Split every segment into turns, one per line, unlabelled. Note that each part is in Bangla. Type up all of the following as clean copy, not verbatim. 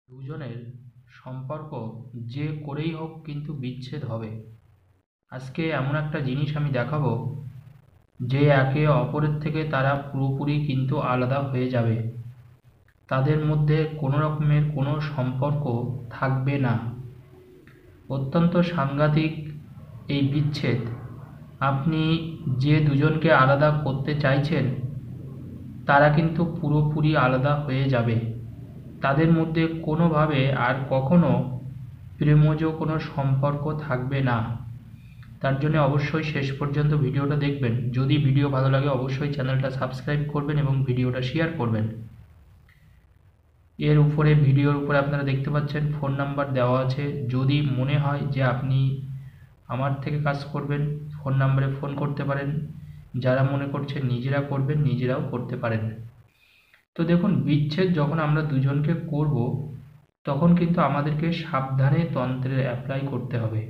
দুজনের সম্পর্ক যে করেই হোক কিন্তু বিচ্ছেদ হবে। আজকে এমন একটা জিনিস আমি দেখাবো যে একে অপরের থেকে তারা পুরোপুরি কিন্তু আলাদা হয়ে যাবে। তাদের মধ্যে কোনো রকমের কোনো সম্পর্ক থাকবে না। অত্যন্ত সাংঘাতিক এই বিচ্ছেদ। আপনি যে দুজনকে আলাদা করতে চাইছেন তারা কিন্তু পুরোপুরি আলাদা হয়ে যাবে। তাদের মধ্যে কোনোভাবে আর কখনো প্রেমজ কোনো সম্পর্ক থাকবে না। তার জন্য অবশ্যই শেষ পর্যন্ত ভিডিওটা দেখবেন। যদি ভিডিও ভালো লাগে অবশ্যই চ্যানেলটা সাবস্ক্রাইব করবেন এবং ভিডিওটা শেয়ার করবেন। এর উপরে ভিডিওর উপরে আপনারা দেখতে পাচ্ছেন ফোন নাম্বার দেওয়া আছে। যদি মনে হয় যে আপনি আমার থেকে কাজ করবেন, ফোন নাম্বারে ফোন করতে পারেন। যারা মনে করছেন নিজেরা করবেন, নিজেরাও করতে পারেন। তো দেখুন, বিচ্ছেদ যখন আমরা দুজনকে করব তখন কিন্তু আমাদেরকে সাবধানে তন্ত্রের অ্যাপ্লাই করতে হবে।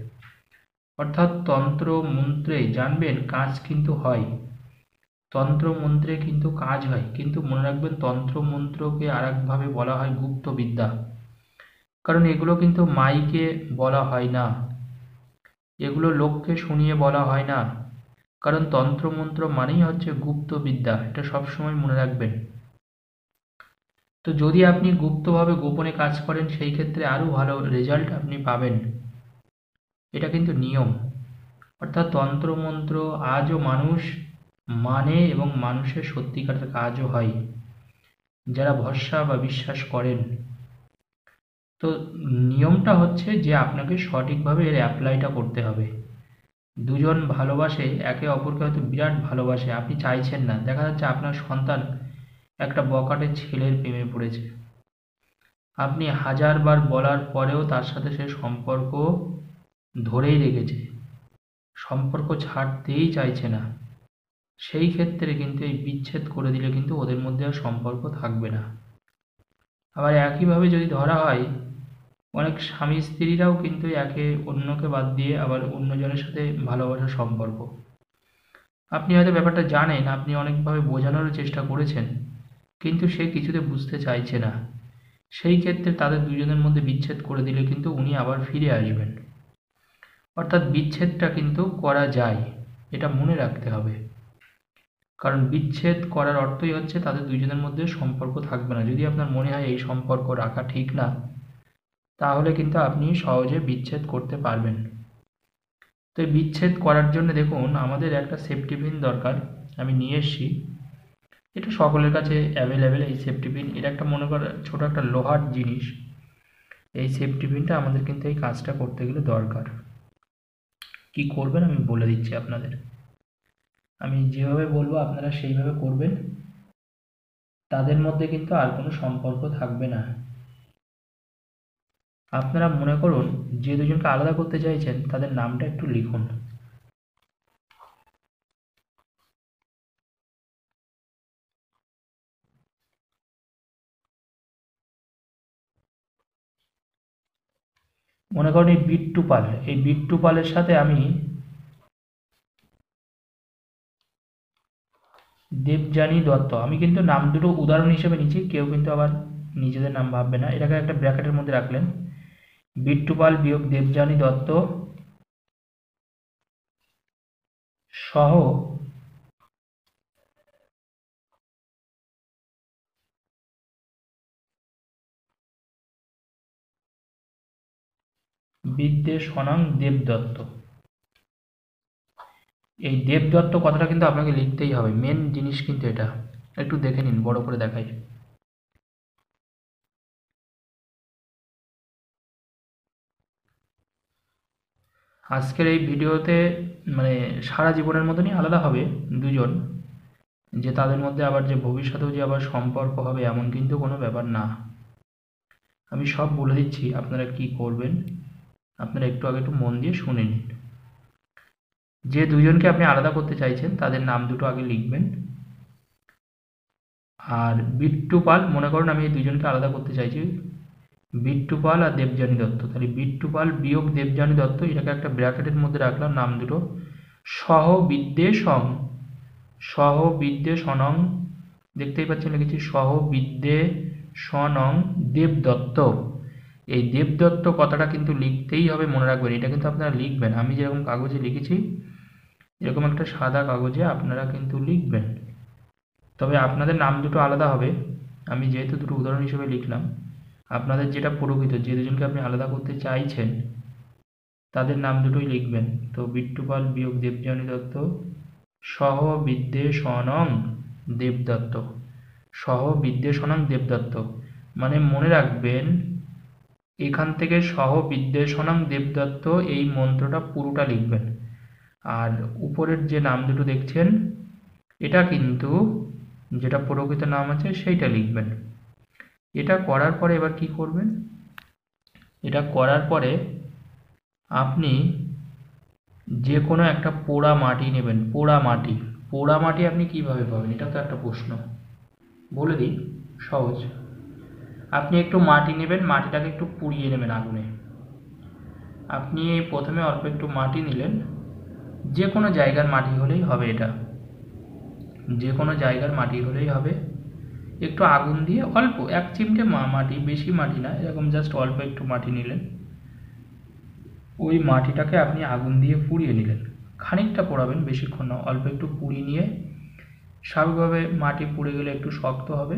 অর্থাৎ তন্ত্র মন্ত্রে জানবেন কাজ কিন্তু হয়, তন্ত্র মন্ত্রে কিন্তু কাজ হয়, কিন্তু মনে রাখবেন তন্ত্র মন্ত্রকে আর একভাবে বলা হয় গুপ্ত বিদ্যা। কারণ এগুলো কিন্তু মাইকে বলা হয় না, এগুলো লোককে শুনিয়ে বলা হয় না। কারণ তন্ত্র মন্ত্র মানেই হচ্ছে গুপ্ত বিদ্যা, এটা সবসময় মনে রাখবেন। তো যদি আপনি গুপ্তভাবে গোপনে কাজ করেন সেই ক্ষেত্রে আরও ভালো রেজাল্ট আপনি পাবেন। এটা কিন্তু নিয়ম। অর্থাৎ তন্ত্রমন্ত্র আজও মানুষ মানে এবং মানুষের সত্যিকারের কাজও হয় যারা ভরসা বা বিশ্বাস করেন। তো নিয়মটা হচ্ছে যে আপনাকে সঠিকভাবে এর অ্যাপ্লাইটা করতে হবে। দুজন ভালোবাসে, একে অপরকে হয়তো বিরাট ভালোবাসে, আপনি চাইছেন না, দেখা যাচ্ছে আপনার সন্তান একটা বখাটে ছেলের প্রেমে পড়েছে। আপনি হাজারবার বলার পরেও তার সাথে সে সম্পর্ক ধরেই রেখেছে, সম্পর্ক ছাড়তেই চাইছে না। সেই ক্ষেত্রে কিন্তু এই বিচ্ছেদ করে দিলে কিন্তু ওদের মধ্যে আর সম্পর্ক থাকবে না। আবার একইভাবে যদি ধরা হয়, অনেক স্বামী স্ত্রীরাও কিন্তু একে অন্যকে বাদ দিয়ে আবার অন্যজনের সাথে ভালোবাসার সম্পর্ক। আপনি হয়তো ব্যাপারটা জানেন, আপনি অনেকভাবে বোঝানোরও চেষ্টা করেছেন, কিন্তু সে কিছুতে বুঝতে চাইছে না। সেই ক্ষেত্রে তাদের দুজনের মধ্যে বিচ্ছেদ করে দিলে কিন্তু উনি আবার ফিরে আসবেন। অর্থাৎ বিচ্ছেদটা কিন্তু করা যায়, এটা মনে রাখতে হবে। কারণ বিচ্ছেদ করার অর্থই হচ্ছে তাদের দুজনের মধ্যে সম্পর্ক থাকবে না। যদি আপনার মনে হয় এই সম্পর্ক রাখা ঠিক না, তাহলে কিন্তু আপনি সহজে বিচ্ছেদ করতে পারবেন। তো এই বিচ্ছেদ করার জন্য দেখুন আমাদের একটা সেফটি পিন দরকার। আমি নিয়ে এসেছি, এটা সকলের কাছে অ্যাভেলেবেল। এই সেফটি পিন, এটা একটা মনে করেন ছোটো একটা লোহার জিনিস। এই সেফটি পিনটা আমাদের কিন্তু এই কাজটা করতে গেলে দরকার। কি করবেন আমি বলে দিচ্ছি আপনাদের। আমি যেভাবে বলবো আপনারা সেইভাবে করবেন, তাদের মধ্যে কিন্তু আর কোনো সম্পর্ক থাকবে না। আপনারা মনে করুন যে দুজনকে আলাদা করতে চাইছেন তাদের নামটা একটু লিখুন। মনে করুন এই বিট্টু পাল, এই বিট্টু পালের সাথে আমি দেবযানী দত্ত, আমি কিন্তু নাম দুটো উদাহরণ হিসেবে নিচ্ছি, কেউ কিন্তু আবার নিজেদের নাম ভাববে না। এটাকে একটা ব্র্যাকেটের মধ্যে রাখলেন, বিট্টু পাল বিয়োগ দেবযানী দত্ত সহ বিদ্যে সনং দেবদত্ত। এই দেবদত্ত কথাটা কিন্তু আপনাকে লিখতেই হবে, মেন জিনিস কিন্তু এটা। একটু দেখে নিন, বড় করে দেখাই। আজকের এই ভিডিওতে মানে সারা জীবনের মতনই আলাদা হবে দুজন, যে তাদের মধ্যে আবার যে ভবিষ্যতেও যে আবার সম্পর্ক হবে এমন কিন্তু কোনো ব্যাপার না। আমি সব বলে দিচ্ছি, আপনারা কি করবেন আপনারা একটু আগে একটু মন দিয়ে শুনে নিন। যে দুজনকে আপনি আলাদা করতে চাইছেন তাদের নাম দুটো আগে লিখবেন। আর বিট্টু পাল, মনে করুন আমি এই দুজনকে আলাদা করতে চাইছি, বিট্টু পাল আর দেবযানী দত্ত। তাহলে বিট্টু পাল বিয়োগ দেবযানী দত্ত, এটাকে একটা ব্র্যাকেটের মধ্যে রাখলাম নাম দুটো, সহ বিদ্যে সং, সহ বিদ্যে সনং, দেখতেই পাচ্ছেন লিখেছি সহ বিদ্যে সনং দেবদত্ত। এই দেবদত্ত কথাটা কিন্তু লিখতেই হবে, মনে রাখবেন। এটা কিন্তু আপনারা লিখবেন, আমি যেরকম কাগজে লিখেছি এরকম একটা সাদা কাগজে আপনারা কিন্তু লিখবেন। তবে আপনাদের নাম দুটো আলাদা হবে, আমি যেহেতু দুটো উদাহরণ হিসেবে লিখলাম। আপনাদের যেটা প্রকৃত, যে দুজনকে আপনি আলাদা করতে চাইছেন তাদের নাম দুটোই লিখবেন। তো বিট্টুপাল বিয়োগ দেবযানী দত্ত সহ বিদ্বেষণং দেবদত্ত, সহ বিদ্বেষণং দেবদত্ত, মানে মনে রাখবেন এখান থেকে সহ বিদ্বেষণং দেবদত্ত এই মন্ত্রটা পুরোটা লিখবেন। আর উপরের যে নাম দুটো দেখছেন এটা কিন্তু যেটা প্রকৃত নাম আছে সেইটা লিখবেন। এটা করার পরে এবার কি করবেন, এটা করার পরে আপনি যে কোনো একটা পোড়া মাটি নেবেন। পোড়া মাটি, পোড়া মাটি আপনি কিভাবে পাবেন, এটা তো একটা প্রশ্ন। বলে দিই, সহজ। আপনি একটু মাটি নেবেন, মাটিটাকে একটু পুড়িয়ে নেবেন আগুনে। আপনি প্রথমে অল্প একটু মাটি নিলেন, যে কোনো জায়গার মাটি হলেই হবে, এটা যে কোনো জায়গার মাটি হলেই হবে। একটু আগুন দিয়ে অল্প এক চিমটে মাটি, বেশি মাটি না, এরকম জাস্ট অল্প একটু মাটি নিলেন। ওই মাটিটাকে আপনি আগুন দিয়ে পুড়িয়ে নিলেন, খানিকটা পোড়াবেন, বেশিক্ষণ না, অল্প একটু পুড়িয়ে নিয়ে স্বাভাবিকভাবে মাটি পুড়ে গেলে একটু শক্ত হবে।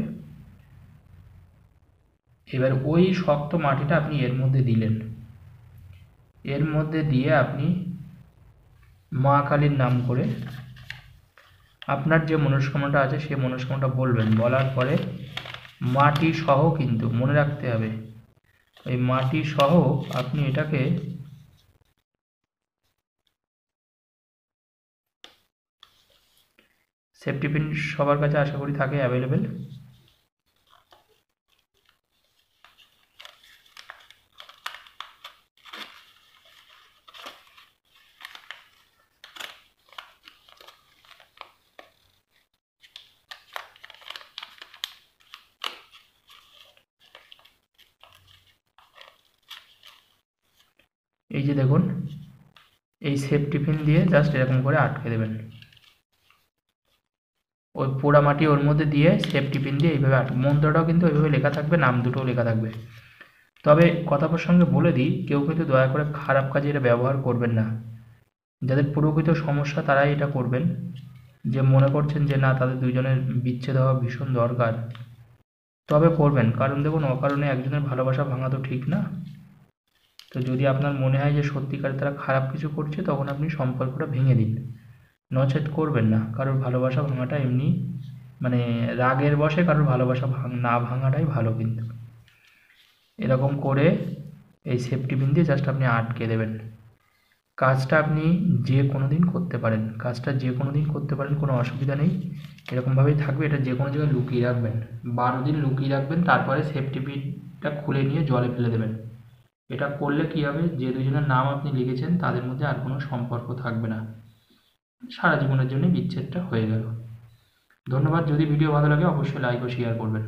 এবার ওই শক্ত মাটিটা আপনি এর মধ্যে দিলেন, এর মধ্যে দিয়ে আপনি মা কালীর নাম করে আপনার যে মনস্কামনাটা আছে সেই মনস্কামনাটা বলবেন। বলার পরে মাটি সহ, কিন্তু মনে রাখতে হবে ওই মাটি সহ আপনি এটাকে সেফটি পিন সবার কাছে আশা করি থাকে অ্যাভেলেবেল। এই যে দেখুন, এই সেফটি পিন দিয়ে জাস্ট এরকম করে আটকে দেবেন। ওই পোড়া মাটি ওর মধ্যে দিয়ে সেফটি পিন দিয়ে এইভাবে মন্ত্রটাও কিন্তু ওইভাবে লেখা থাকবে, নাম দুটোও লেখা থাকবে। তবে কথা প্রসঙ্গে বলে দিই, কেউ কিন্তু দয়া করে খারাপ কাজে এটা ব্যবহার করবেন না। যাদের প্রকৃত সমস্যা তারাই এটা করবেন, যে মনে করছেন যে না তাদের দুজনের বিচ্ছেদ হওয়া ভীষণ দরকার, তবে করবেন। কারণ দেখুন, অকারণে একজনের ভালোবাসা ভাঙা তো ঠিক না। তো যদি আপনার মনে হয় যে সত্যিকার তারা খারাপ কিছু করছে, তখন আপনি সম্পর্কটা ভেঙে দিন, নচেত করবেন না। কারোর ভালোবাসা ভাঙাটা এমনি, মানে রাগের বশে কারোর ভালোবাসা না ভাঙাটাই ভালো। কিন্তু এরকম করে এই সেফটি পিন দিয়ে জাস্ট আপনি আটকে দেবেন। কাজটা আপনি যে কোনো দিন করতে পারেন, কাজটা যে কোনো দিন করতে পারেন, কোনো অসুবিধা নেই। এরকমভাবেই থাকবে, এটা যে কোনো জায়গায় লুকিয়ে রাখবেন, 12 দিন লুকিয়ে রাখবেন, তারপরে সেফটি পিনটা খুলে নিয়ে জলে ফেলে দেবেন। এটা করলে কি হবে, যে দুজনের নাম আপনি লিখেছেন তাদের মধ্যে আর কোনো সম্পর্ক থাকবে না, সারা জীবনের জন্য বিচ্ছেদটা হয়ে গেল। ধন্যবাদ। যদি ভিডিও ভালো লাগে অবশ্যই লাইক ও শেয়ার করবেন।